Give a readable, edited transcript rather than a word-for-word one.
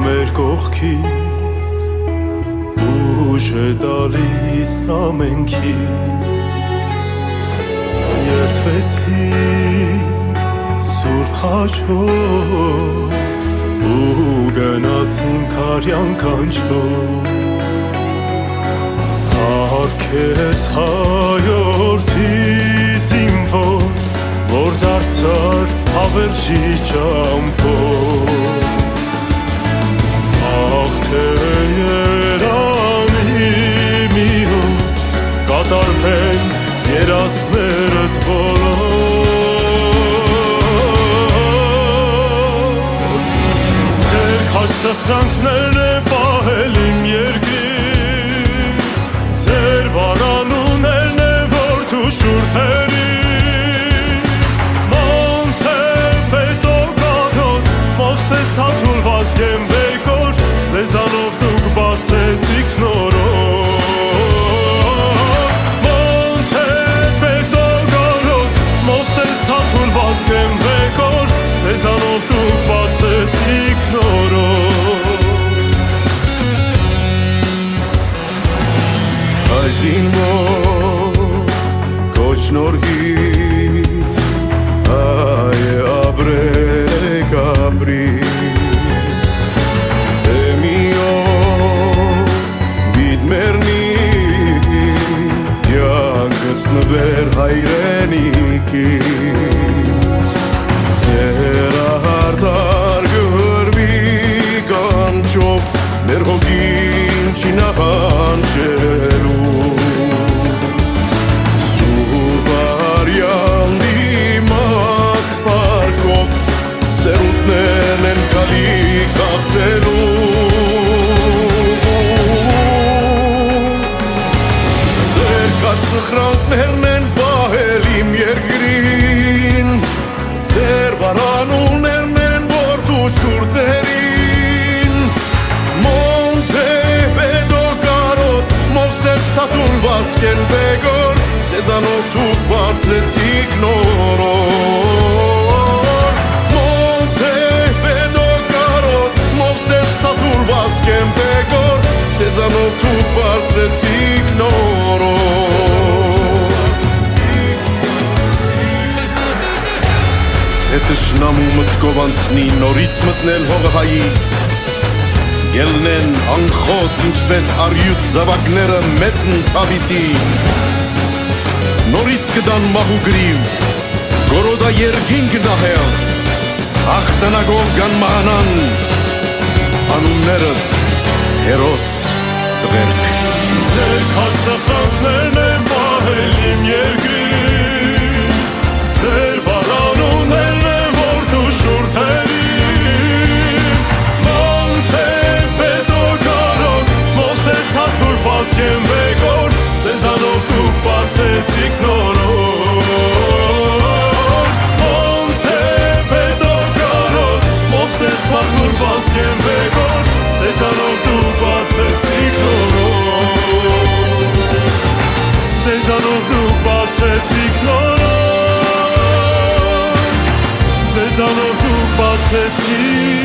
մեր կողքին ուժ է տալիս ամենքին երդվեցինք սուրբ խաչով ու գնացինք արյան կանչով Քեզ հայորդի զինվոր որ դարձար հավերժի ճամփով Ախ թե երանի մի օր կատարվեն երազներդ բոլոր Ձեր քաջ սխրանքներն է պահել իմ երկիր Ձեր վարանուներն է որ դու շուրթերի Մովսես թաթուլ վազգեմ բեկոր Ձեզանով դուք բացեցիք նորոք Մոնթե պետոգարոտ Մովսես թաթուլ վազգեմ բեկոր Ձեզանով դուք բացեցիք նորոք Այզին որ կոչնորհի հայ է ապրեք ապրի Էմիո բիդ մերնի յանքս նվեր հայրենիքից Ձեր արդար գհրվի կանչով մեր հոգին չի նահանջելու Սուրբարյան դիմաց պարկով Սերունդներն են կալի կաղթելու Ձեր կաց սխրանքներն են պահել իմ երկրին Ձեր վարանուներն են որդու շուրթերին Մոնթե պետոգարոտ Մովսես թաթուլ վազգեն բեկոր Ձեզանով դուք բարձրեցիք նորոք Վազգեմ բեկոր, ձեզանով դուք բարձրեցիք նորոք Հետը շնամու մտքով անցնի նորից մտնել հողը հայի Գելնեն անխոս ինչպես արյուտ զավակները մեծն թավիտի Նորից կդան մահու գրիվ, գորոդա երգին կնահել Աղտանագով գան մահանան Անուններըդ հերոս տղերք Ձեր քաջ սխրանքներն են պահել իմ երկրին Ձեր վարանուներն են որդու շուրթերին Մոնթե պետոգարոտ Մովսես թաթուլ վազգեմ բեկոր Ձեզանով դուք բացեցիք նորոք Մոնթե պետոգարոտ Մովսես թաթուլ վազգեմ բեկոր Ձեզանով դուք բացեցիք նորոք Ձեզանով դուք բացեցիք նորոք Ձեզանով դուք բացեցիք